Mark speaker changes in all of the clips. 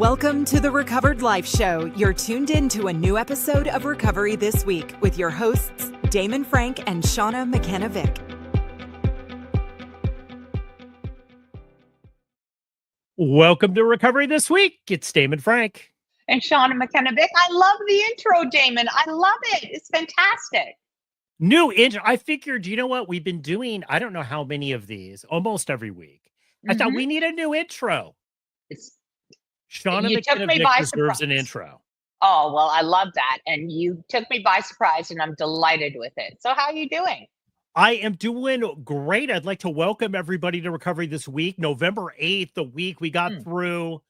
Speaker 1: Welcome to the Recovered Life Show. You're tuned in to a new episode of Recovery This Week with your hosts, Damon Frank and Shauna McKenna Vick.
Speaker 2: Welcome to Recovery This Week. It's Damon Frank.
Speaker 3: And Shauna McKenna Vick. I love the intro, Damon. I love it. It's fantastic.
Speaker 2: New intro. I figured, you know what? We've been doing, I don't know how many of these, almost every week. I thought we need a new intro. Shauna McKenna Vick deserves an intro.
Speaker 3: Oh, well, I love that. And you took me by surprise, and I'm delighted with it. So how are you doing?
Speaker 2: I am doing great. I'd like to welcome everybody to Recovery This Week. November 8th, the week we got through,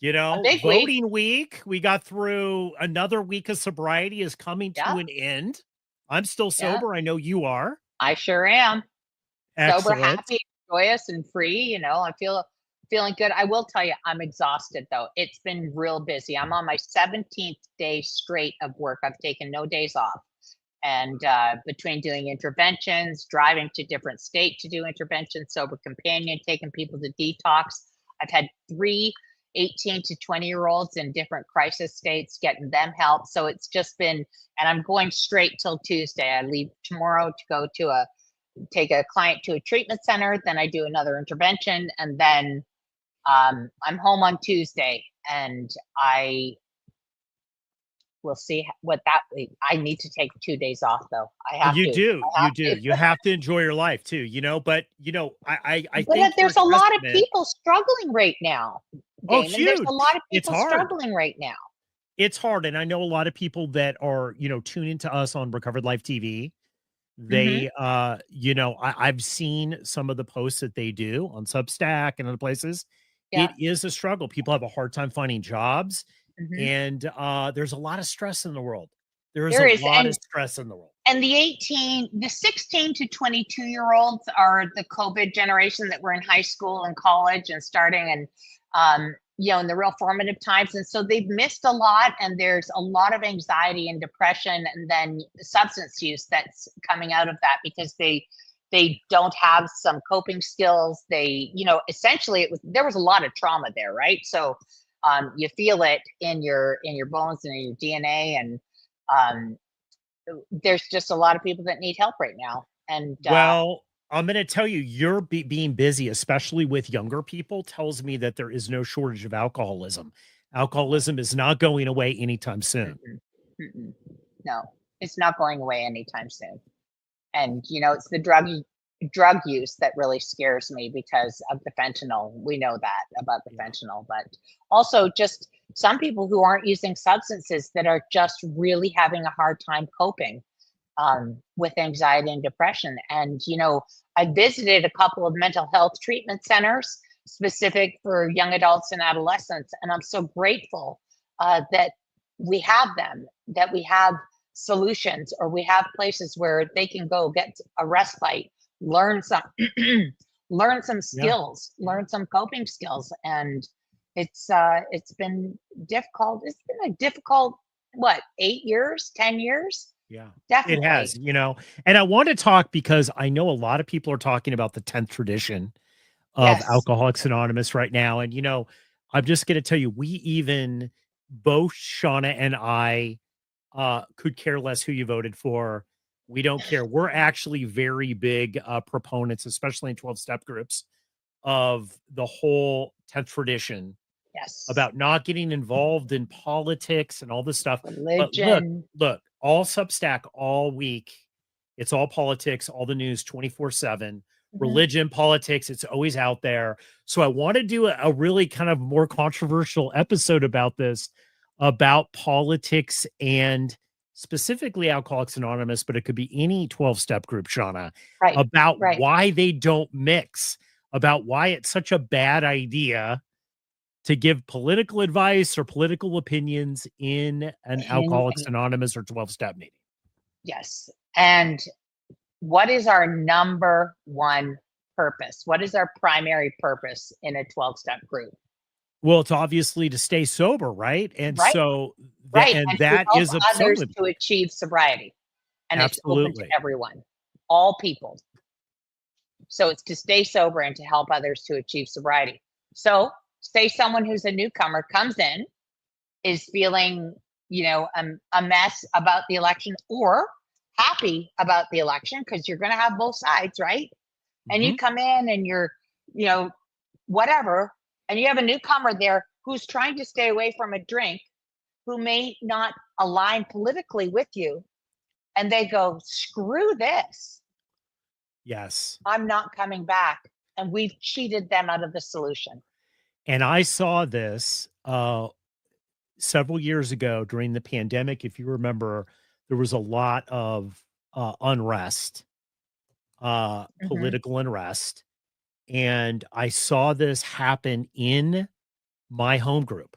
Speaker 2: voting week. We got through another week of sobriety is coming to an end. I'm still sober. I know you are.
Speaker 3: I sure am.
Speaker 2: Excellent.
Speaker 3: Sober, happy, joyous, and free. I feel feeling good. I will tell you, I'm exhausted, though. It's been real busy. I'm on my 17th day straight of work. I've taken no days off. And between doing interventions, driving to different states to do interventions, sober companion, taking people to detox. I've had 3 18 to 20-year-olds in different crisis states, getting them help. So it's just been, and I'm going straight till Tuesday. I leave tomorrow to go to take a client to a treatment center. Then I do another intervention. And then I'm home on Tuesday, and I will see what that. I need to take 2 days off, though. I have to.
Speaker 2: You have to enjoy your life too, But I think
Speaker 3: there's a lot of people struggling right now. Damon.
Speaker 2: Huge.
Speaker 3: There's a lot of people struggling right now.
Speaker 2: It's hard, and I know a lot of people that are tuning into us on Recovered Life TV. They, I've seen some of the posts that they do on Substack and other places. Yeah. It is a struggle. People have a hard time finding jobs, and there's a lot of stress in the world. There is a lot of stress in the world.
Speaker 3: And the 16 to 22-year-olds are the COVID generation that were in high school and college and starting and, in the real formative times. And so they've missed a lot, and there's a lot of anxiety and depression, and then substance use that's coming out of that because they don't have some coping skills. They, essentially there was a lot of trauma there, right? So you feel it in your bones and in your DNA, and there's just a lot of people that need help right now. And
Speaker 2: well, I'm going to tell you, you're being busy, especially with younger people, tells me that there is no shortage of alcoholism. Alcoholism is not going away anytime soon.
Speaker 3: No, it's not going away anytime soon. And, it's the drug use that really scares me because of the fentanyl. We know that about the fentanyl, but also just some people who aren't using substances that are just really having a hard time coping with anxiety and depression. And, I visited a couple of mental health treatment centers specific for young adults and adolescents. And I'm so grateful that we have them, that we have solutions, or we have places where they can go get a respite, learn some skills, learn some coping skills. And it's been difficult. It's been a difficult, 8 years, 10 years?
Speaker 2: Yeah,
Speaker 3: definitely.
Speaker 2: It has, and I want to talk because I know a lot of people are talking about the 10th tradition of Alcoholics Anonymous right now. And, I'm just going to tell you, both Shauna and I could care less who you voted for. We don't care. We're actually very big proponents, especially in 12-step groups, of the whole 10th tradition.
Speaker 3: Yes.
Speaker 2: About not getting involved in politics and all this stuff.
Speaker 3: Religion.
Speaker 2: But look, all Substack all week. It's all politics, all the news 24/7. Religion, politics, it's always out there. So I want to do a really kind of more controversial episode about this, about politics and specifically Alcoholics Anonymous, but it could be any 12-step group, Shauna, about why they don't mix, about why it's such a bad idea to give political advice or political opinions in an Alcoholics Anonymous or 12-step meeting.
Speaker 3: Yes. And what is our number one purpose? What is our primary purpose in a 12-step group?
Speaker 2: Well, it's obviously to stay sober, right? And so that is
Speaker 3: others to achieve sobriety. And
Speaker 2: absolutely.
Speaker 3: It's open to everyone, all people. So it's to stay sober and to help others to achieve sobriety. So say someone who's a newcomer comes in, is feeling, a mess about the election or happy about the election, because you're going to have both sides, right? And you come in and you're, whatever, and you have a newcomer there who's trying to stay away from a drink, who may not align politically with you, and they go, screw this.
Speaker 2: Yes.
Speaker 3: I'm not coming back. And we've cheated them out of the solution.
Speaker 2: And I saw this several years ago during the pandemic. If you remember, there was a lot of unrest, political unrest. And I saw this happen in my home group.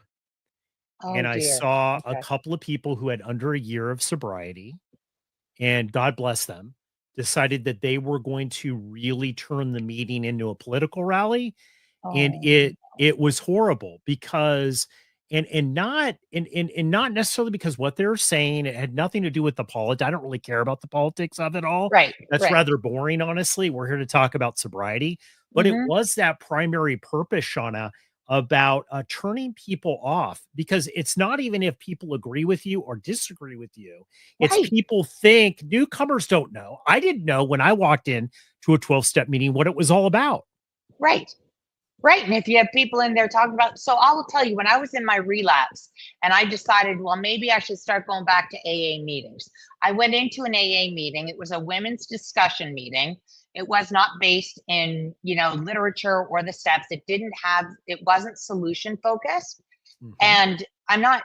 Speaker 2: And
Speaker 3: Oh,
Speaker 2: I
Speaker 3: dear.
Speaker 2: saw a
Speaker 3: Okay.
Speaker 2: couple of people who had under a year of sobriety, and God bless them, decided that they were going to really turn the meeting into a political rally. And
Speaker 3: Oh,
Speaker 2: it was horrible because and not necessarily because what they're saying, it had nothing to do with the politics. I don't really care about the politics of it all.
Speaker 3: right,
Speaker 2: That's
Speaker 3: right.
Speaker 2: rather boring, honestly. We're here to talk about sobriety, but it was that primary purpose, Shauna, about turning people off, because it's not even if people agree with you or disagree with you. It's
Speaker 3: Right,
Speaker 2: people think newcomers don't know. I didn't know when I walked in to a 12-step meeting what it was all about.
Speaker 3: right. Right. And if you have people in there talking about, so I will tell you, when I was in my relapse and I decided, well, maybe I should start going back to AA meetings. I went into an AA meeting. It was a women's discussion meeting. It was not based in, literature or the steps. It wasn't solution focused.
Speaker 2: Mhm.
Speaker 3: And I'm not,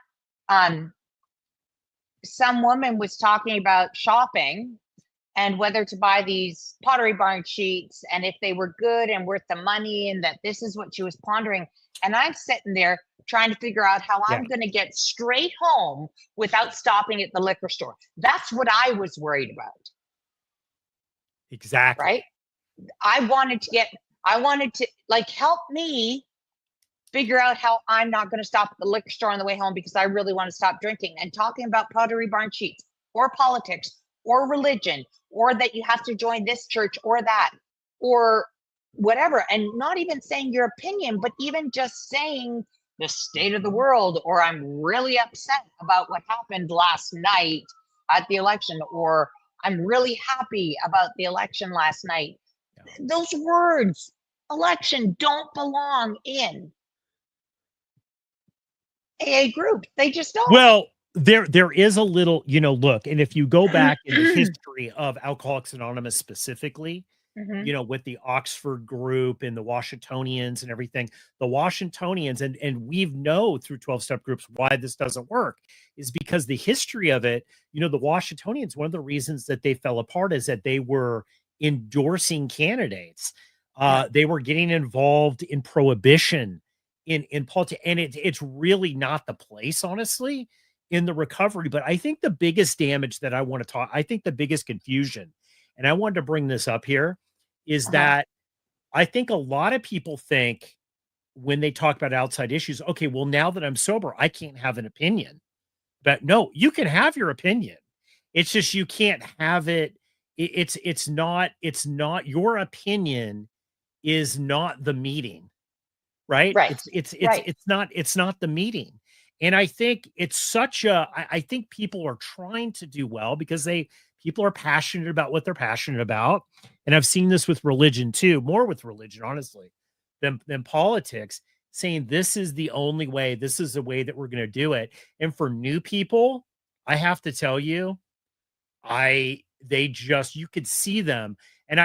Speaker 3: some woman was talking about shopping and whether to buy these Pottery Barn sheets and if they were good and worth the money, and that this is what she was pondering. And I'm sitting there trying to figure out how
Speaker 2: Yeah,
Speaker 3: I'm going to get straight home without stopping at the liquor store. That's what I was worried about,
Speaker 2: exactly.
Speaker 3: right? I wanted to like help me figure out how I'm not going to stop at the liquor store on the way home because I really want to stop drinking. And talking about Pottery Barn sheets or politics or religion, or that you have to join this church or that, or whatever. And not even saying your opinion, but even just saying the state of the world, or I'm really upset about what happened last night at the election, or I'm really happy about the election last night.
Speaker 2: Yeah.
Speaker 3: Those words, election, don't belong in AA group. They just don't.
Speaker 2: Well, there is a little, look, and if you go back in the history of Alcoholics Anonymous specifically,
Speaker 3: Mhm.
Speaker 2: with the Oxford group and the Washingtonians and everything, the Washingtonians, and we've know through 12-step groups why this doesn't work is because the history of it, the Washingtonians, one of the reasons that they fell apart is that they were endorsing candidates.
Speaker 3: Yeah.
Speaker 2: They were getting involved in prohibition in politics, and it's really not the place, honestly, in the recovery. But I think the biggest damage that I think the biggest confusion, and I wanted to bring this up here, is
Speaker 3: Uh-huh.
Speaker 2: that I think a lot of people think when they talk about outside issues, okay, well, now that I'm sober, I can't have an opinion. But no, you can have your opinion. It's just you can't have it. It's not your opinion is not the meeting, right?
Speaker 3: Right.
Speaker 2: It's
Speaker 3: Right.
Speaker 2: it's not the meeting. And I think it's such a I think people are trying to do well because people are passionate about what they're passionate about. And I've seen this with religion too, more with religion, honestly, than politics, saying this is the only way, this is the way that we're going to do it. And for new people, I have to tell you, they just you could see them. I'm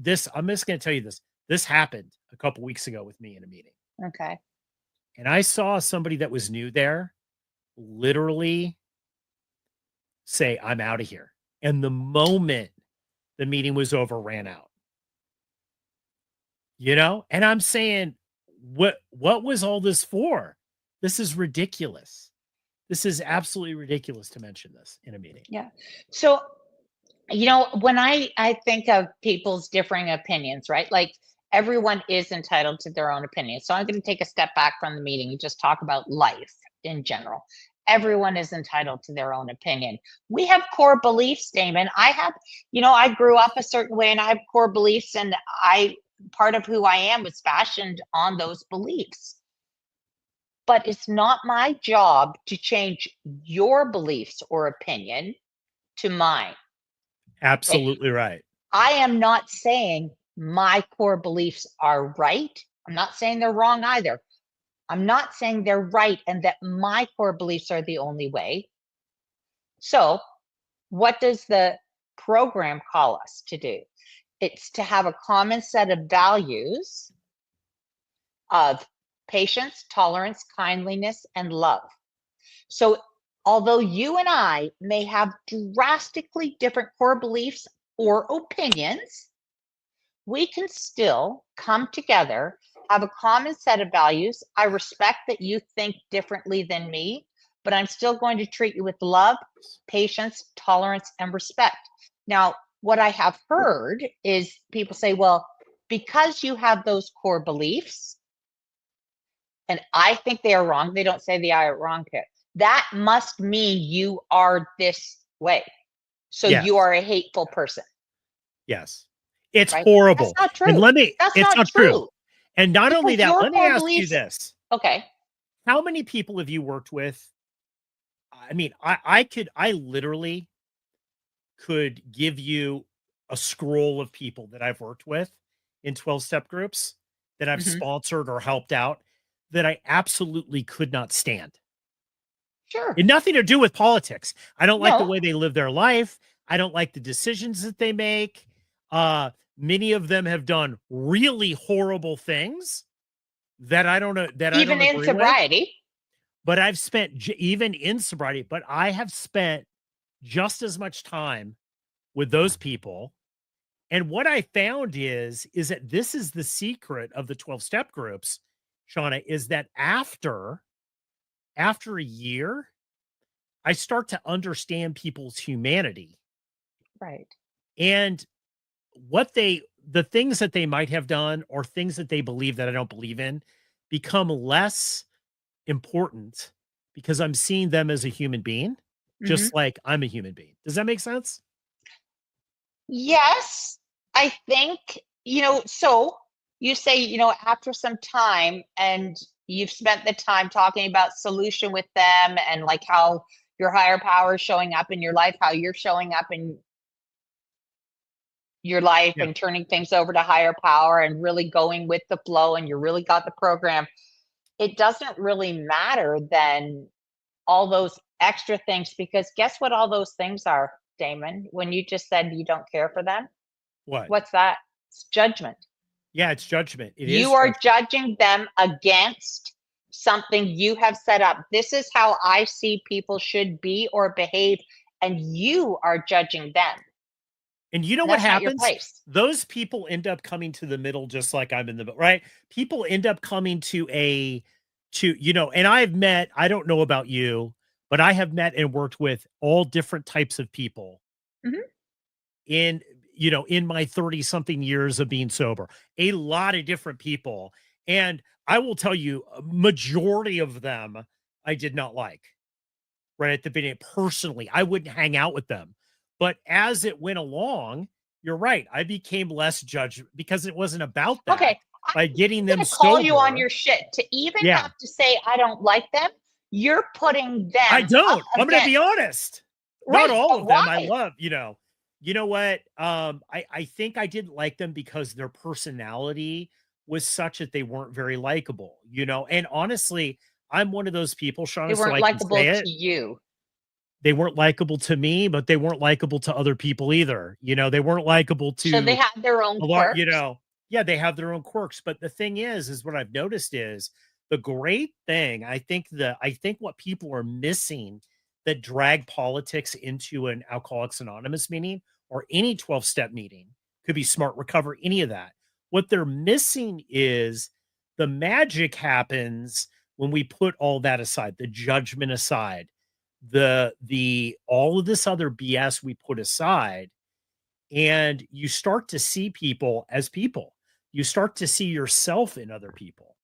Speaker 2: just going to tell you this. This happened a couple weeks ago with me in a meeting.
Speaker 3: Okay.
Speaker 2: And I saw somebody that was new there literally say, I'm out of here. And the moment the meeting was over, ran out, And I'm saying, what was all this for? This is ridiculous. This is absolutely ridiculous to mention this in a meeting.
Speaker 3: Yeah. So, when I think of people's differing opinions, right? Like everyone is entitled to their own opinion. So I'm going to take a step back from the meeting and just talk about life in general. Everyone is entitled to their own opinion. We have core beliefs, Damon. I grew up a certain way and I have core beliefs, and part of who I am was fashioned on those beliefs. but it's not my job to change your beliefs or opinion to mine.
Speaker 2: Absolutely right.
Speaker 3: I am not saying my core beliefs are right. I'm not saying they're wrong either. I'm not saying they're right and that my core beliefs are the only way. So, what does the program call us to do? It's to have a common set of values of patience, tolerance, kindliness, and love. So, although you and I may have drastically different core beliefs or opinions, we can still come together, have a common set of values. I respect that you think differently than me, but I'm still going to treat you with love, patience, tolerance, and respect. Now, what I have heard is people say, well, because you have those core beliefs, and I think they are wrong, they don't say they are wrong here. That must mean you are this way. So
Speaker 2: Yes.
Speaker 3: you are a hateful person.
Speaker 2: Yes. It's
Speaker 3: right?
Speaker 2: horrible.
Speaker 3: That's not true.
Speaker 2: And
Speaker 3: That's
Speaker 2: it's not true.
Speaker 3: true.
Speaker 2: And not only
Speaker 3: Because
Speaker 2: that,
Speaker 3: your
Speaker 2: let me
Speaker 3: core
Speaker 2: ask you
Speaker 3: beliefs-
Speaker 2: this.
Speaker 3: Okay.
Speaker 2: How many people have you worked with? I mean, I literally could give you a scroll of people that I've worked with in 12-step groups that I've
Speaker 3: Mhm.
Speaker 2: sponsored or helped out that I absolutely could not stand.
Speaker 3: Sure.
Speaker 2: It nothing to do with politics. I don't like the
Speaker 3: No.
Speaker 2: way they live their life. I don't like the decisions that they make. Many of them have done really horrible things that I don't know that I
Speaker 3: Even
Speaker 2: don't
Speaker 3: in
Speaker 2: agree with.
Speaker 3: sobriety.
Speaker 2: But I've spent even in sobriety, but I have spent just as much time with those people. And what I found is that this is the secret of the 12-step groups, Shauna, is that after a year, I start to understand people's humanity
Speaker 3: Right.
Speaker 2: and the things that they might have done or things that they believe that I don't believe in become less important because I'm seeing them as a human being, just
Speaker 3: Mhm.
Speaker 2: like I'm a human being. Does that make sense?
Speaker 3: Yes, I think, so you say, after some time and you've spent the time talking about solution with them and like how your higher power is showing up in your life, how you're showing up in your life
Speaker 2: Yeah.
Speaker 3: and turning things over to higher power and really going with the flow and you really got the program. It doesn't really matter then all those extra things because guess what all those things are, Damon? When you just said you don't care for them,
Speaker 2: What?
Speaker 3: what's that? It's judgment.
Speaker 2: Yeah, it's judgment. It is
Speaker 3: You are
Speaker 2: judgment.
Speaker 3: judging them against something you have set up. This is how I see people should be or behave, and you are judging them.
Speaker 2: And you know
Speaker 3: And
Speaker 2: what
Speaker 3: that's not your
Speaker 2: happens?
Speaker 3: place.
Speaker 2: Those people end up coming to the middle just like I'm in the middle, right? People end up coming to and I've met, I don't know about you, but I have met and worked with all different types of people
Speaker 3: Mhm.
Speaker 2: in, in my 30 something years of being sober, a lot of different people. And I will tell you, a majority of them I did not like right at the beginning. Personally, I wouldn't hang out with them. But as it went along, you're right. I became less judged because it wasn't about that.
Speaker 3: Okay.
Speaker 2: By getting
Speaker 3: I'm
Speaker 2: them
Speaker 3: gonna call you on
Speaker 2: sober.
Speaker 3: your shit to even
Speaker 2: Yeah.
Speaker 3: have to say I don't like them. You're putting them.
Speaker 2: I don't.
Speaker 3: up
Speaker 2: I'm going to
Speaker 3: against-
Speaker 2: be honest.
Speaker 3: Right,
Speaker 2: Not all
Speaker 3: but
Speaker 2: of them I
Speaker 3: why?
Speaker 2: love, You know what? I think I didn't like them because their personality was such that they weren't very likable, And honestly, I'm one of those people,
Speaker 3: They
Speaker 2: Shauna, so
Speaker 3: weren't
Speaker 2: I can
Speaker 3: likable
Speaker 2: say
Speaker 3: to
Speaker 2: it.
Speaker 3: you.
Speaker 2: They weren't likable to me, but they weren't likable to other people either. They weren't likable
Speaker 3: So they
Speaker 2: to
Speaker 3: have their own
Speaker 2: a lot,
Speaker 3: quirks.
Speaker 2: yeah, they have their own quirks. But the thing is what I've noticed is the great thing. I think what people are missing that drag politics into an Alcoholics Anonymous meeting or any 12-step meeting could be Smart Recovery, any of that. What they're missing is the magic happens when we put all that aside, the judgment aside, the all of this other BS we put aside, and you start to see people as people. You start to see yourself in other people.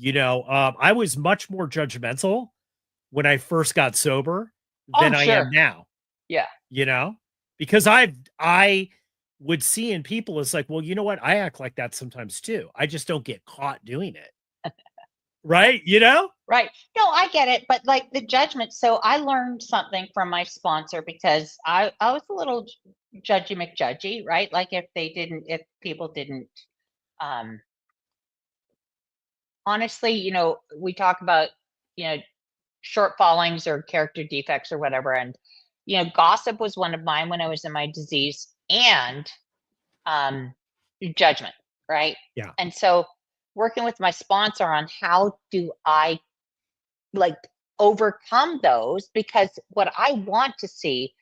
Speaker 2: I was much more judgmental when I first got sober
Speaker 3: Oh,
Speaker 2: than I am
Speaker 3: sure.
Speaker 2: now,
Speaker 3: Yeah.
Speaker 2: because I would see in people it's like, well, you know what? I act like that sometimes too. I just don't get caught doing it. Right?
Speaker 3: Right. No, I get it, but like the judgment. So I learned something from my sponsor because I was a little judgy McJudgy, right? Like if people didn't, um, honestly, we talk about, you know, short fallings or character defects or whatever. And, gossip was one of mine when I was in my disease, and um, judgment, right?
Speaker 2: Yeah.
Speaker 3: And so working with my sponsor on how do I like overcome those, because what I want to see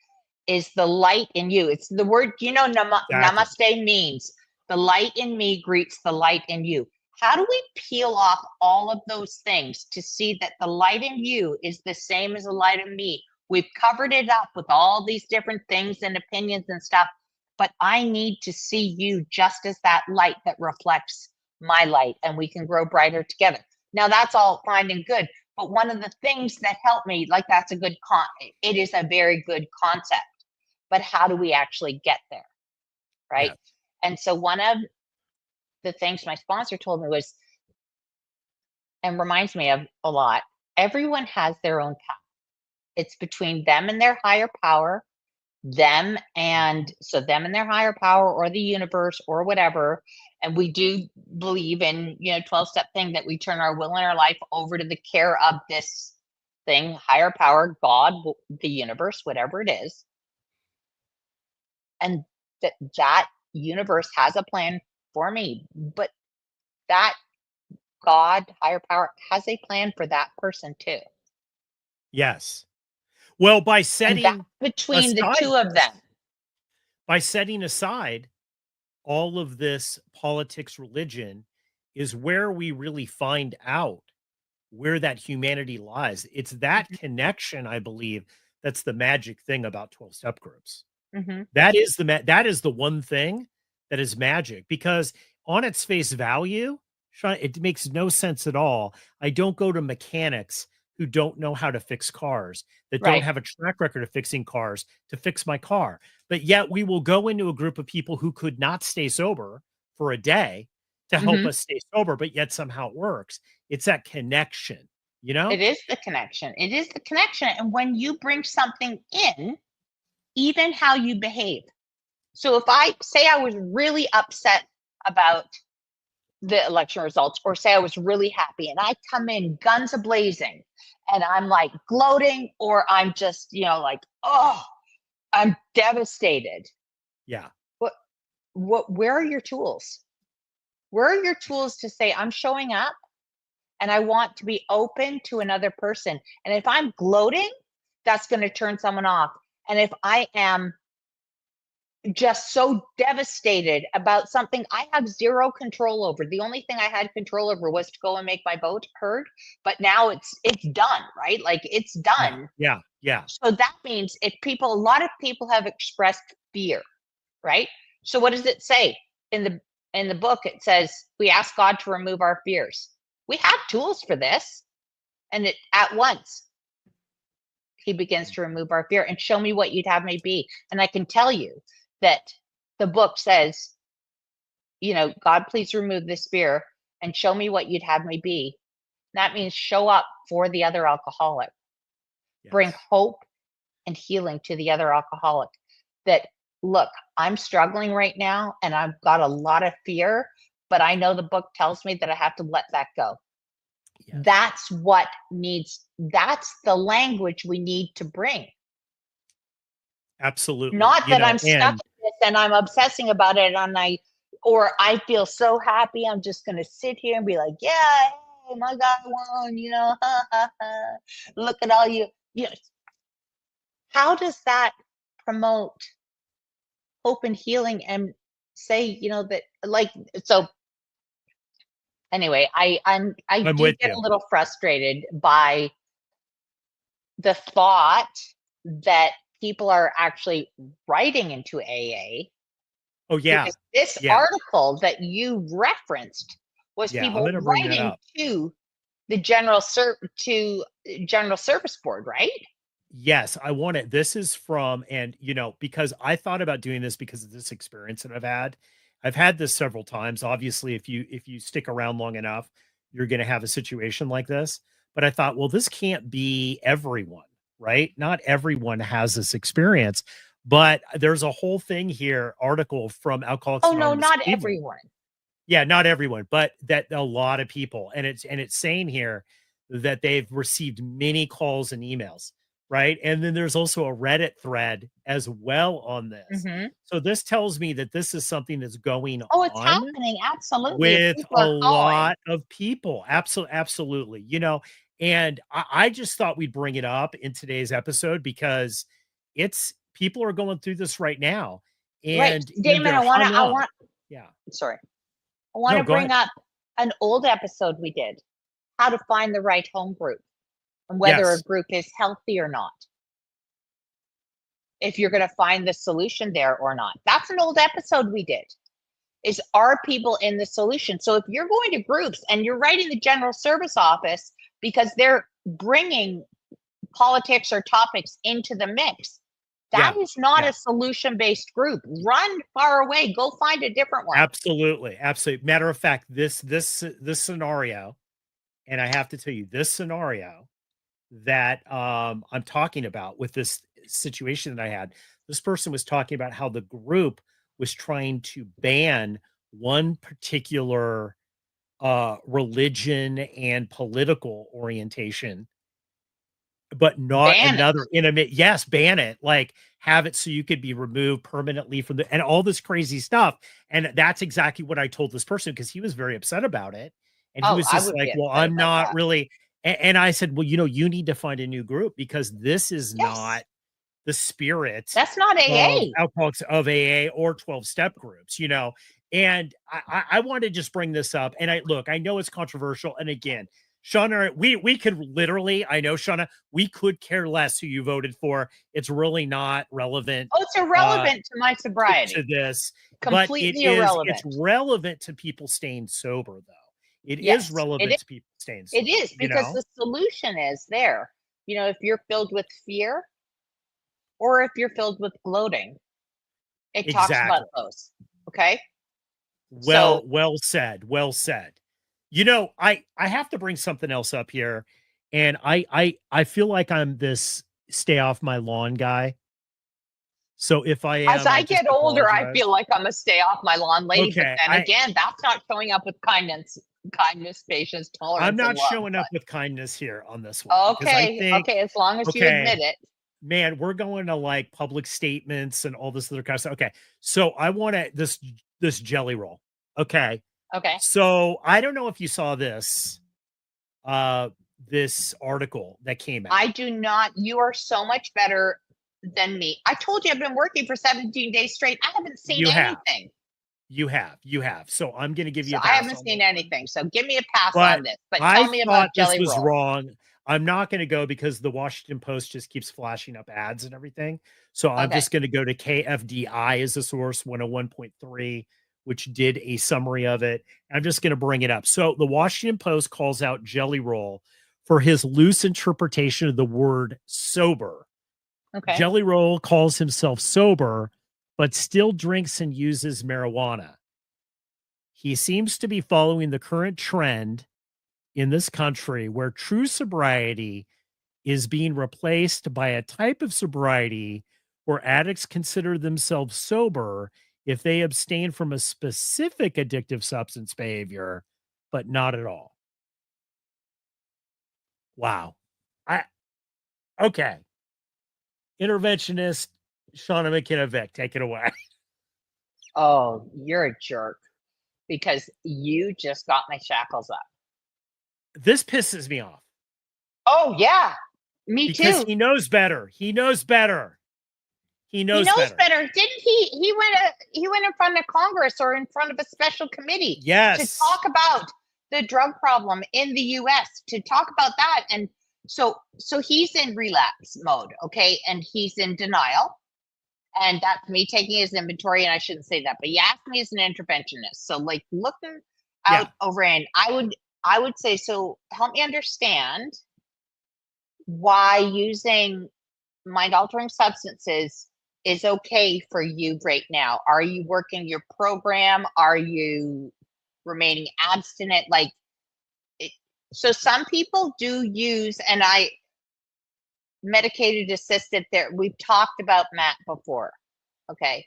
Speaker 3: is the light in you. It's the word,
Speaker 2: Exactly.
Speaker 3: namaste means the light in me greets the light in you. How do we peel off all of those things to see that the light in you is the same as the light in me? We've covered it up with all these different things and opinions and stuff, but I need to see you just as that light that reflects my light, and we can grow brighter together. Now, that's all fine and good. But one of the things that helped me, like that's a good it is a very good concept, but how do we actually get there? Right.
Speaker 2: Yeah.
Speaker 3: And so one of the things my sponsor told me was, and reminds me of a lot, everyone has their own path. It's between them and their higher power, them and their higher power or the universe or whatever. And we do believe in, 12-step thing that we turn our will and our life over to the care of this thing, higher power, God, the universe, whatever it is. And that universe has a plan for me, but that God, higher power, has a plan for that person too.
Speaker 2: Yes. Well,
Speaker 3: And that's between the two of them.
Speaker 2: by setting aside all of this politics, religion is where we really find out where that humanity lies. It's that
Speaker 3: Mhm.
Speaker 2: connection, I believe, that's the magic thing about 12 step groups.
Speaker 3: Mhm.
Speaker 2: That is the one thing that is magic, because on its face value, Shauna, it makes no sense at all. I don't go to mechanics who don't know how to fix cars, that don't
Speaker 3: Right.
Speaker 2: have a track record of fixing cars to fix my car. But yet we will go into a group of people who could not stay sober for a day to help
Speaker 3: Mhm.
Speaker 2: us stay sober, but yet somehow it works. It's that connection, you know?
Speaker 3: It is the connection. It is the connection. And when you bring something in, even how you behave. So if I say I was really upset about the election results, or say I was really happy, and I come in guns a blazing and I'm like gloating, or I'm just, like, oh, I'm devastated.
Speaker 2: Yeah.
Speaker 3: What where are your tools? Where are your tools to say I'm showing up and I want to be open to another person? And if I'm gloating, that's going to turn someone off. And if I am just so devastated about something I have zero control over. The only thing I had control over was to go and make my vote heard, but now it's done, right? Like it's
Speaker 2: Yeah.
Speaker 3: done.
Speaker 2: Yeah. Yeah.
Speaker 3: So that means if a lot of people have expressed fear, right? So what does it say in the book? It says we ask God to remove our fears. We have tools for this, and at once he begins to remove our fear and show me what you'd have me be. And I can tell you that the book says, God, please remove this fear and show me what you'd have me be. That means show up for the other alcoholic, bring
Speaker 2: Yes.
Speaker 3: hope and healing to the other alcoholic. That, look, I'm struggling right now and I've got a lot of fear, but I know the book tells me that I have to let that go.
Speaker 2: Yes.
Speaker 3: That's the language we need to bring.
Speaker 2: Absolutely.
Speaker 3: Not that I'm stuck in this and I'm obsessing about it or I feel so happy. I'm just going to sit here and be like, yeah, hey, my guy won, look at all you, how does that promote hope and healing and say, that like, so anyway, I
Speaker 2: I'm
Speaker 3: do
Speaker 2: with
Speaker 3: get
Speaker 2: you.
Speaker 3: a little frustrated by the thought that people are actually writing into AA.
Speaker 2: Oh, yeah.
Speaker 3: Because this
Speaker 2: Yeah.
Speaker 3: article that you referenced was
Speaker 2: Yeah. I'm
Speaker 3: people
Speaker 2: gonna bring that
Speaker 3: writing
Speaker 2: up.
Speaker 3: to the General Service Board, right?
Speaker 2: Yes, I want it. This is from, and because I thought about doing this because of this experience that I've had. I've had this several times. Obviously, if you stick around long enough, you're going to have a situation like this. but I thought, well, this can't be everyone, right? Not everyone has this experience, but there's a whole thing here, article from Alcoholics
Speaker 3: Oh no,
Speaker 2: Anonymous
Speaker 3: not
Speaker 2: Cleveland.
Speaker 3: everyone.
Speaker 2: Yeah, not everyone, but that a lot of people. And it's saying here that they've received many calls and emails, right? And then there's also a Reddit thread as well on this.
Speaker 3: Hmm.
Speaker 2: So this tells me that this is something that's going
Speaker 3: Oh, it's
Speaker 2: on
Speaker 3: happening. Absolutely.
Speaker 2: with
Speaker 3: People
Speaker 2: a
Speaker 3: are calling.
Speaker 2: lot of people. Absolutely. And I just thought we'd bring it up in today's episode because it's people are going through this right now.
Speaker 3: Right.
Speaker 2: And
Speaker 3: Damon,
Speaker 2: they're hung up. Yeah.
Speaker 3: sorry. I want
Speaker 2: No,
Speaker 3: to
Speaker 2: go
Speaker 3: bring
Speaker 2: ahead.
Speaker 3: up an old episode we did, how to find the right home group and whether a
Speaker 2: Yes.
Speaker 3: group is healthy or not. If you're going to find the solution there or not. That's an old episode we did. Is are people in the solution? So if you're going to groups and you're writing the general service office because they're bringing politics or topics into the mix, that is not
Speaker 2: Yeah.
Speaker 3: a solution-based group. Run far away. Go find a different one.
Speaker 2: Absolutely. Matter of fact, this scenario, and I have to tell you, this scenario that I'm talking about with this situation that I had, this person was talking about how the group was trying to ban one particular religion and political orientation, but not
Speaker 3: Ban it.
Speaker 2: another intimate. Yes, ban it. Like have it so you could be removed permanently from and all this crazy stuff. And that's exactly what I told this person because he was very upset about it. And he
Speaker 3: Oh,
Speaker 2: was
Speaker 3: I
Speaker 2: just
Speaker 3: would
Speaker 2: like,
Speaker 3: be
Speaker 2: well,
Speaker 3: upset
Speaker 2: I'm
Speaker 3: about
Speaker 2: not
Speaker 3: that.
Speaker 2: really. And I said, well, you need to find a new group because this is
Speaker 3: Yes.
Speaker 2: not the spirit
Speaker 3: That's not
Speaker 2: of
Speaker 3: AA.
Speaker 2: alcoholics of AA or 12-step groups, and I want to just bring this up. And I know it's controversial. And again, Shauna, we could literally, I know, Shauna, we could care less who you voted for. It's really not relevant
Speaker 3: Oh, it's irrelevant to my sobriety.
Speaker 2: to this, but
Speaker 3: Completely
Speaker 2: it's
Speaker 3: irrelevant.
Speaker 2: relevant to people staying sober, though. It is
Speaker 3: Yes,
Speaker 2: relevant to people staying sober.
Speaker 3: It is because the solution is there. If you're filled with fear or if you're filled with gloating, it talks about
Speaker 2: Exactly.
Speaker 3: those. Okay.
Speaker 2: Well said. Well said. I have to bring something else up here, and I feel like I'm this stay off my lawn guy. So if I am,
Speaker 3: as I
Speaker 2: just
Speaker 3: get older, I
Speaker 2: apologize.
Speaker 3: feel like I'm a stay off my lawn lady.
Speaker 2: Okay,
Speaker 3: But then again, that's not showing up with kindness, patience, tolerance,
Speaker 2: I'm not
Speaker 3: and love.
Speaker 2: showing up with kindness here on this one. Because I
Speaker 3: Okay.
Speaker 2: think,
Speaker 3: Okay. As long as you admit it.
Speaker 2: man, we're going to like public statements and all this other kind of stuff. Okay, so I want this jelly roll. Okay,
Speaker 3: Okay.
Speaker 2: so I don't know if you saw this article that came out.
Speaker 3: I do not. You are so much better than me. I told you I've been working for 17 days straight. I haven't seen anything.
Speaker 2: You have. So I'm going to give you
Speaker 3: So
Speaker 2: a pass.
Speaker 3: I haven't seen anything. So give me a pass on this. But tell me about jelly
Speaker 2: this was
Speaker 3: roll.
Speaker 2: wrong. I'm not going to go because the Washington Post just keeps flashing up ads and everything. So I'm just going to go to KFDI as a source, 101.3, which did a summary of it. I'm just going to bring it up. So the Washington Post calls out Jelly Roll for his loose interpretation of the word sober.
Speaker 3: Okay.
Speaker 2: Jelly Roll calls himself sober, but still drinks and uses marijuana. He seems to be following the current trend in this country where true sobriety is being replaced by a type of sobriety where addicts consider themselves sober if they abstain from a specific addictive substance behavior, but not at all. Wow. Okay. Interventionist Shauna McKenna Vick, take it away.
Speaker 3: Oh, you're a jerk because you just got my shackles up.
Speaker 2: This pisses me off.
Speaker 3: Oh, yeah. Me
Speaker 2: because
Speaker 3: too.
Speaker 2: he knows better. He knows better. He knows
Speaker 3: better. Didn't he? He went in front of Congress or in front of a special committee
Speaker 2: Yes.
Speaker 3: to talk about the drug problem in the US, to talk about that. And so he's in relapse mode, okay? And he's in denial. And that's me taking his inventory, and I shouldn't say that, but he asked me as an interventionist. So like looking out over, and I would say, so help me understand why using mind-altering substances is okay for you right now. Are you working your program? Are you remaining abstinent? Like, So some people do use, and medicated assisted there. We've talked about Matt before. Okay.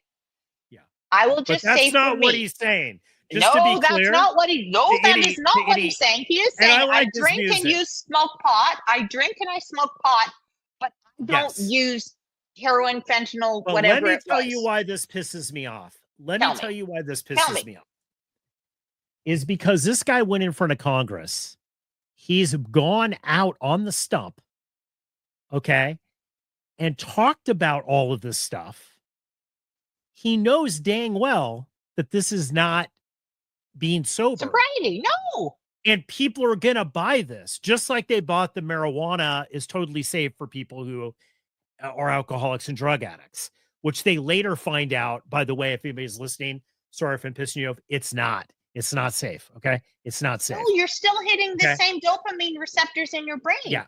Speaker 2: Yeah.
Speaker 3: I will
Speaker 2: But
Speaker 3: just
Speaker 2: that's
Speaker 3: say for
Speaker 2: not what
Speaker 3: me.
Speaker 2: he's saying. Just to be
Speaker 3: No, that's
Speaker 2: clear,
Speaker 3: not what he. No,
Speaker 2: to
Speaker 3: that
Speaker 2: any-
Speaker 3: is not
Speaker 2: to
Speaker 3: what
Speaker 2: any-
Speaker 3: he's saying. He is
Speaker 2: and
Speaker 3: saying
Speaker 2: I
Speaker 3: I
Speaker 2: like his
Speaker 3: drink and
Speaker 2: music.
Speaker 3: use smoke pot. I drink and I smoke pot, but I don't
Speaker 2: Yes.
Speaker 3: use heroin, fentanyl,
Speaker 2: Well,
Speaker 3: whatever
Speaker 2: let me
Speaker 3: it
Speaker 2: tell
Speaker 3: was.
Speaker 2: you why this pisses me off. Let
Speaker 3: Tell
Speaker 2: me
Speaker 3: me.
Speaker 2: tell you why this
Speaker 3: Tell
Speaker 2: pisses
Speaker 3: me.
Speaker 2: me off. Is because this guy went in front of Congress. He's gone out on the stump, okay, and talked about all of this stuff. He knows dang well that this is not being sober.
Speaker 3: Sobriety, no.
Speaker 2: And people are going to buy this, just like they bought the marijuana is totally safe for people who are alcoholics and drug addicts, which they later find out, by the way, if anybody's listening, sorry if I'm pissing you off, it's not. It's not safe, okay? It's not safe.
Speaker 3: No, you're still hitting the
Speaker 2: Okay.
Speaker 3: same dopamine receptors in your brain.
Speaker 2: Yeah.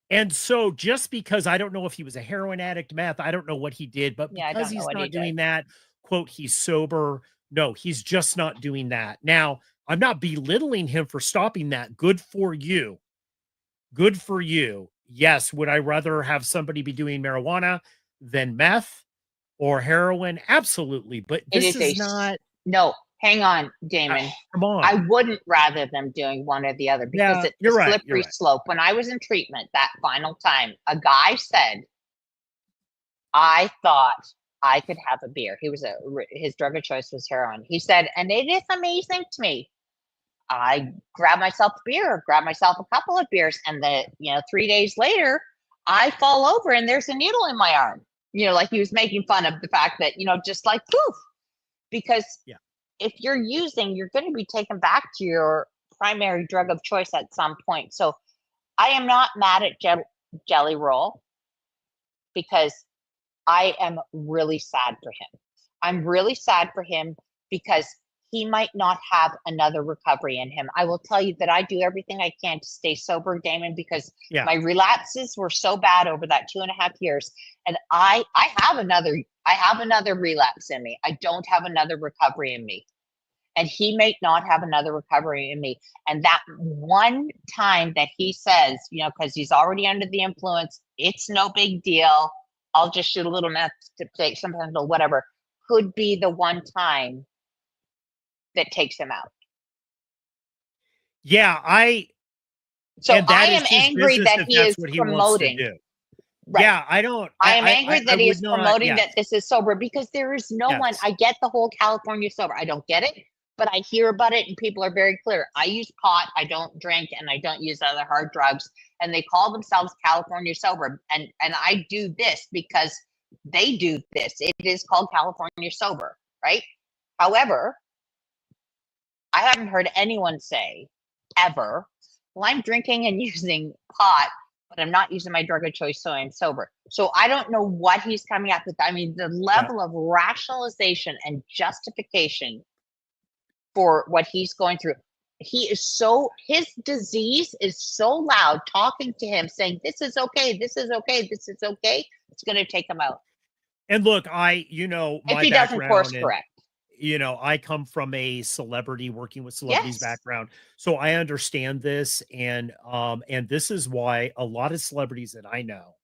Speaker 2: And so just because I don't know if he was a heroin addict, meth, I don't know what he did, but
Speaker 3: Yeah, I
Speaker 2: because
Speaker 3: don't know
Speaker 2: he's
Speaker 3: what he
Speaker 2: not doing
Speaker 3: did.
Speaker 2: that, quote, he's sober. No, he's just not doing that. Now, I'm not belittling him for stopping that. Good for you. Good for you. Yes. Would I rather have somebody be doing marijuana than meth or heroin? Absolutely. But
Speaker 3: It
Speaker 2: this
Speaker 3: is
Speaker 2: is not.
Speaker 3: no. Hang on, Damon.
Speaker 2: Come on.
Speaker 3: I wouldn't rather them doing one or the other because
Speaker 2: Yeah,
Speaker 3: it's
Speaker 2: you're
Speaker 3: a
Speaker 2: right,
Speaker 3: slippery
Speaker 2: you're right.
Speaker 3: slope. When I was in treatment that final time, a guy said, I thought I could have a beer. His drug of choice was heroin. He said, and it is amazing to me. I grab myself a beer, grab myself a couple of beers, and 3 days later, I fall over and there's a needle in my arm. Like he was making fun of the fact that, just like poof, because
Speaker 2: Yeah.
Speaker 3: if you're using, you're going to be taken back to your primary drug of choice at some point. So I am not mad at Jelly Roll because I am really sad for him. I'm really sad for him because he might not have another recovery in him. I will tell you that I do everything I can to stay sober, Damon, because my relapses were so bad over that 2.5 years. And I have another relapse in me. I don't have another recovery in me. And he may not have another recovery in me. And that one time that he says, because he's already under the influence, it's no big deal. I'll just shoot a little meth to take sometimes or whatever, could be the one time that takes him out.
Speaker 2: Yeah,
Speaker 3: So I am angry that he is promoting.
Speaker 2: Right. Yeah, I don't.
Speaker 3: I am angry that he is promoting that this is sober because there is no one. I get the whole California sober. I don't get it, but I hear about it and people are very clear. I use pot, I don't drink, and I don't use other hard drugs. And they call themselves California sober. And I do this because they do this. It is called California sober, right? However, I haven't heard anyone say ever, well, I'm drinking and using pot, but I'm not using my drug of choice, so I'm sober. So I don't know what he's coming up with. I mean, the level of rationalization and justification for what he's going through. His disease is so loud talking to him saying, this is okay, this is okay, this is okay. It's going to take him out.
Speaker 2: And look, my
Speaker 3: if he doesn't course correct.
Speaker 2: I come from a celebrity working with celebrities background. So I understand this. And this is why a lot of celebrities that I know,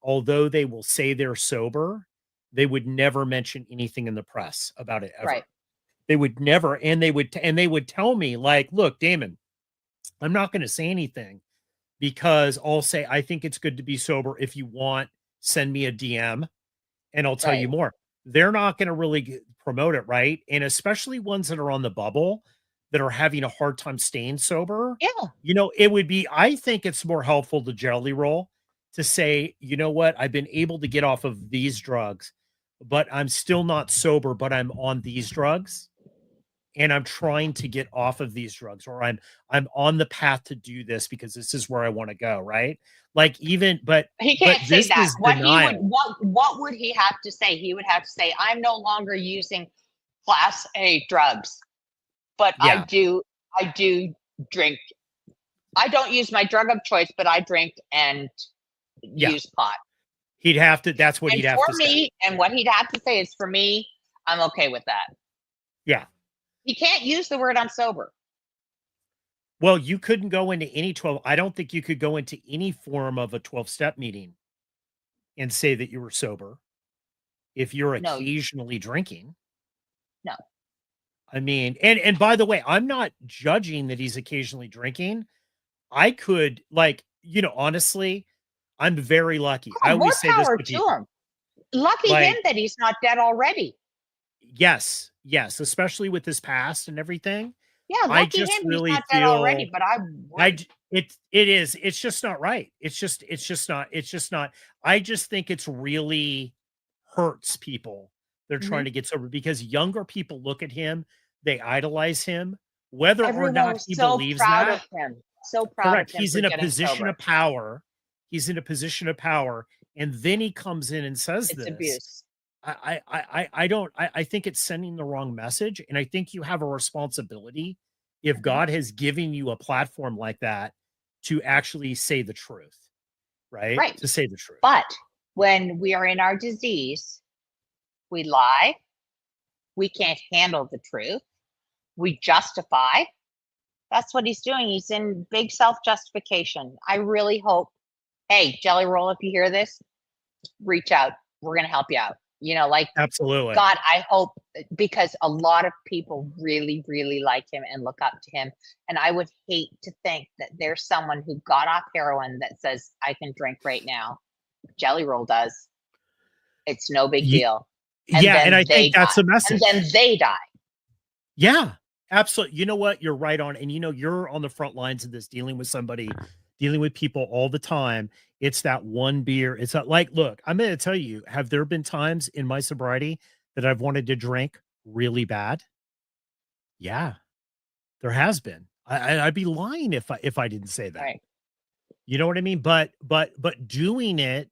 Speaker 2: although they will say they're sober, they would never mention anything in the press about it ever.
Speaker 3: Right.
Speaker 2: They would never. And they would tell me like, look, Damon, I'm not going to say anything because I'll say, I think it's good to be sober. If you want, send me a DM and I'll tell you more. They're not going to really promote it, right? And especially ones that are on the bubble that are having a hard time staying sober.
Speaker 3: Yeah.
Speaker 2: It would be, I think it's more helpful to Jelly Roll to say, you know what, I've been able to get off of these drugs, but I'm still not sober, but I'm on these drugs and I'm trying to get off of these drugs, or I'm on the path to do this because this is where I want to go, right? Like but
Speaker 3: he can't say that. What would he have to say? He would have to say, I'm no longer using class A drugs, but I do drink. I don't use my drug of choice, but I drink and use pot.
Speaker 2: He'd have to, that's what he'd have to say.
Speaker 3: And what he'd have to say is, for me, I'm okay with that.
Speaker 2: Yeah.
Speaker 3: He can't use the word I'm sober.
Speaker 2: Well, you couldn't go into any 12. I don't think you could go into any form of a 12-step meeting and say that you were sober if you're
Speaker 3: No,
Speaker 2: occasionally drinking.
Speaker 3: no.
Speaker 2: I mean, and by the way, I'm not judging that he's occasionally drinking. I could like, honestly, I'm very lucky. I
Speaker 3: Oh, more
Speaker 2: always say this
Speaker 3: power
Speaker 2: to
Speaker 3: to
Speaker 2: people.
Speaker 3: him. Lucky him
Speaker 2: Like,
Speaker 3: that he's not dead already.
Speaker 2: yes, yes, especially with his past and everything.
Speaker 3: Yeah,
Speaker 2: I
Speaker 3: lucky
Speaker 2: just
Speaker 3: him he's
Speaker 2: really
Speaker 3: not dead already,
Speaker 2: feel
Speaker 3: but I
Speaker 2: I
Speaker 3: would.
Speaker 2: j- it is. It's just not right. It's just not. I just think it's really hurts people. They're trying
Speaker 3: Mhm.
Speaker 2: to get sober because younger people look at him, they idolize him, whether or
Speaker 3: Everyone
Speaker 2: not
Speaker 3: was
Speaker 2: he
Speaker 3: so
Speaker 2: believes
Speaker 3: proud
Speaker 2: that.
Speaker 3: of him. So proud of
Speaker 2: Correct.
Speaker 3: him
Speaker 2: He's
Speaker 3: for
Speaker 2: in a
Speaker 3: getting
Speaker 2: position
Speaker 3: sober.
Speaker 2: of power. He's in a position of power, and then he comes in and says
Speaker 3: It's
Speaker 2: this.
Speaker 3: abuse.
Speaker 2: I think it's sending the wrong message, and I think you have a responsibility if
Speaker 3: Mhm.
Speaker 2: God has given you a platform like that to actually say the truth, right?
Speaker 3: Right.
Speaker 2: To say the truth.
Speaker 3: But when we are in our disease, we lie, we can't handle the truth, we justify. That's what he's doing. He's in big self justification. I really hope, hey, Jelly Roll, if you hear this, reach out. We're going to help you out. Like,
Speaker 2: Absolutely.
Speaker 3: God, I hope, because a lot of people really, really like him and look up to him. And I would hate to think that there's someone who got off heroin that says, I can drink right now. Jelly Roll does. It's no big
Speaker 2: Ye-
Speaker 3: deal. And
Speaker 2: yeah, and
Speaker 3: then
Speaker 2: I
Speaker 3: they
Speaker 2: think that's
Speaker 3: die.
Speaker 2: the
Speaker 3: And then
Speaker 2: message.
Speaker 3: they die.
Speaker 2: Yeah, absolutely. You know what? You're right on. And you're on the front lines of this, dealing with people all the time. It's that one beer. It's not like, look, I'm going to tell you, have there been times in my sobriety that I've wanted to drink really bad? Yeah, there has been. I'd be lying if I didn't say that.
Speaker 3: Right.
Speaker 2: You know what I mean? But doing it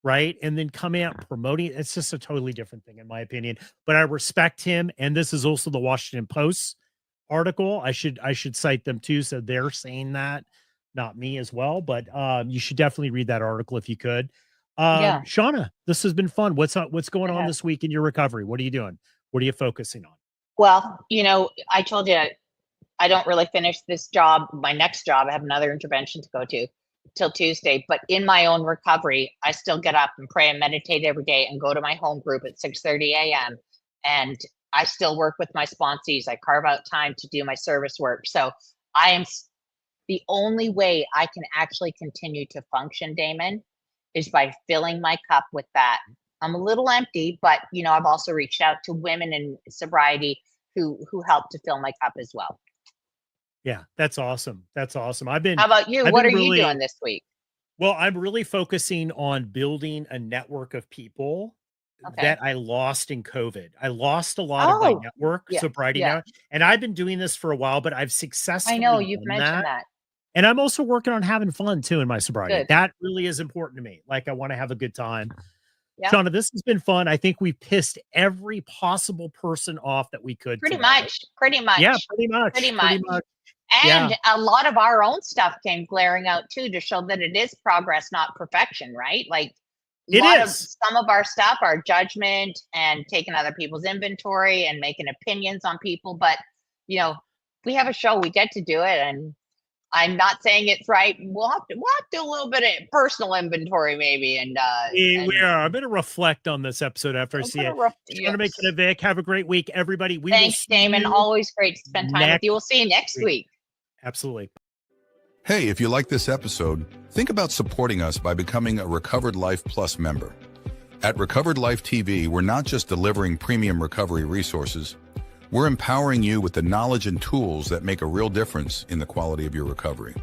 Speaker 2: right, and then coming out and promoting it, it's just a totally different thing, in my opinion. But I respect him, and this is also the Washington Post article. I should cite them too, so they're saying that, not me as well. But you should definitely read that article if you could.
Speaker 3: Yeah.
Speaker 2: Shauna, this has been fun. What's up? What's going
Speaker 3: It
Speaker 2: on
Speaker 3: has.
Speaker 2: this week in your recovery? What are you doing? What are you focusing on?
Speaker 3: Well, I told you I don't really finish this job. My next job, I have another intervention to go to till Tuesday. But in my own recovery, I still get up and pray and meditate every day and go to my home group at 6:30 a.m. And I still work with my sponsees. I carve out time to do my service work. So I am the only way I can actually continue to function, Damon, is by filling my cup with that. I'm a little empty, but I've also reached out to women in sobriety who help to fill my cup as well.
Speaker 2: Yeah, that's awesome. That's awesome. I've been
Speaker 3: How about you?
Speaker 2: I've
Speaker 3: What
Speaker 2: been
Speaker 3: are you doing
Speaker 2: really
Speaker 3: this week?
Speaker 2: well, I'm really focusing on building a network of people
Speaker 3: Okay.
Speaker 2: that I lost in COVID. I lost a lot of my
Speaker 3: Oh,
Speaker 2: network,
Speaker 3: yeah,
Speaker 2: sobriety
Speaker 3: yeah.
Speaker 2: now, and I've been doing this for a while, but I've
Speaker 3: I know
Speaker 2: successfully
Speaker 3: you've
Speaker 2: done
Speaker 3: mentioned
Speaker 2: that.
Speaker 3: that.
Speaker 2: And I'm also working on having fun too in my sobriety.
Speaker 3: Good.
Speaker 2: That really is important to me. Like I want to have a good time.
Speaker 3: Yeah.
Speaker 2: Shauna, this has been fun. I think we pissed every possible person off that we could
Speaker 3: Pretty
Speaker 2: today.
Speaker 3: much. Pretty
Speaker 2: Yeah,
Speaker 3: much.
Speaker 2: pretty
Speaker 3: Pretty
Speaker 2: much. Pretty
Speaker 3: much.
Speaker 2: much. Yeah.
Speaker 3: And a lot of our own stuff came glaring out too to show that it is progress, not perfection, right? Like a
Speaker 2: It
Speaker 3: lot of
Speaker 2: is.
Speaker 3: some of our stuff, our judgment and taking other people's inventory and making opinions on people. But we have a show, we get to do it, and I'm not saying it's right. We'll have to do a little bit of personal inventory maybe, and
Speaker 2: We
Speaker 3: and
Speaker 2: are. I'm going to reflect on this episode after I
Speaker 3: a
Speaker 2: see
Speaker 3: bit
Speaker 2: it.
Speaker 3: of rough.
Speaker 2: Shauna,
Speaker 3: Yes.
Speaker 2: McKenna, Vick, have a great week, everybody. We will
Speaker 3: Thanks,
Speaker 2: see
Speaker 3: Damon.
Speaker 2: you
Speaker 3: Always great to spend time with
Speaker 2: next
Speaker 3: you. We'll see you next
Speaker 2: week.
Speaker 3: week.
Speaker 2: Absolutely.
Speaker 4: Hey, if you like this episode, think about supporting us by becoming a Recovered Life Plus member. At Recovered Life TV, we're not just delivering premium recovery resources, we're empowering you with the knowledge and tools that make a real difference in the quality of your recovery.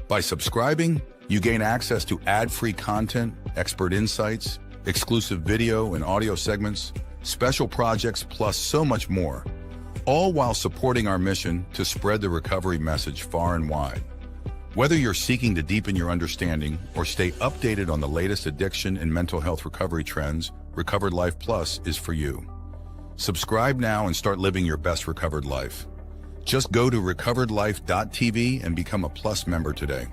Speaker 4: By subscribing, you gain access to ad-free content, expert insights, exclusive video and audio segments, special projects, plus so much more, all while supporting our mission to spread the recovery message far and wide. Whether you're seeking to deepen your understanding or stay updated on the latest addiction and mental health recovery trends, Recovered Life Plus is for you. Subscribe now and start living your best recovered life. Just go to recoveredlife.tv and become a Plus member today.